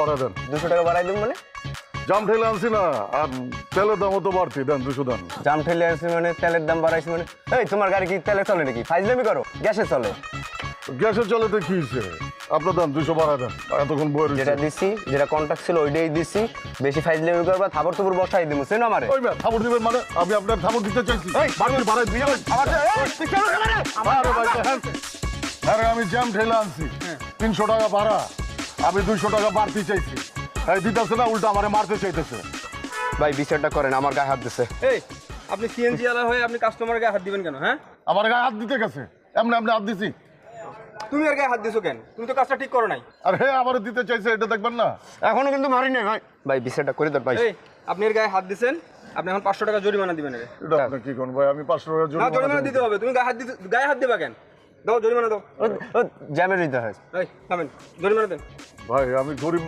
বাড়া দেন। 200 টাকা বাড়াই দেব মানে? জাম ঠেলে আনছি না, আর তেলের দামও তো বাড়তি, দেন 200 দেন। জাম ঠেলে আসছি মানে তেলের দাম বাড়াইছি মানে? এই তোমার গাড়ি কি তেলে চলে নাকি? ফাইজলামি করো, গ্যাসে চলে। গ্যাসে চলে তো কি হয়েছে? আপনার দেন 200 বাড়া দেন, এতক্ষণ বই রয়েছে। যেটা দিছি, যেটা কন্ট্যাক্ট ছিল ওইটাই দিছি। বেশি ফাইজলামি করবা, থাবর তুবর বসাই দিমু, চেনো আমারে? ওই ম্যাম থামড় দিবেন মানে? আমি আপনার থামড় দিতে চাইছি। বাড়তি বাড়াই দিয়ে আরে আমি জ্যাম ঠেলে আনছি, 300 টাকা ভাড়া, আমি 200 টাকা বাড়তি চাইছি। এই দিতেছে না, উল্টা আমারে মারতে চাইতেছে। ভাই বিচারটা করেন, আমার গায়ে হাত দিছে। এই আপনি সিএনজি আলা হয়ে আপনি কাস্টমারের গায়ে হাত দিবেন কেন? হ্যাঁ, আমার গায়ে হাত দিতে গেছে, এমনি হাত দিছি। তুমি আর গায়ে হাত দিছো কেন? তুমি তো কাজটা ঠিক করো নাই। আর হে আমারে দিতে চাইছে, এটা দেখবেন না? এখনো কিন্তু মারি নাই ভাই। ভাই বিচারটা করে দেন ভাই। এই আপনি এর গায়ে হাত দিছেন, আপনি এখন 500 টাকা জরিমানা দিবেন। এর এটা আপনি কি কোন ভাই? আমি 500 টাকা না, জরিমানা দিতে হবে। তুমি গায়ে হাত দিবা কেন? দাও জরিমানা দাও। জ্যামে দিতে হয়। এই থামেন, জরিমানা দেন। ভাই আমি গরিব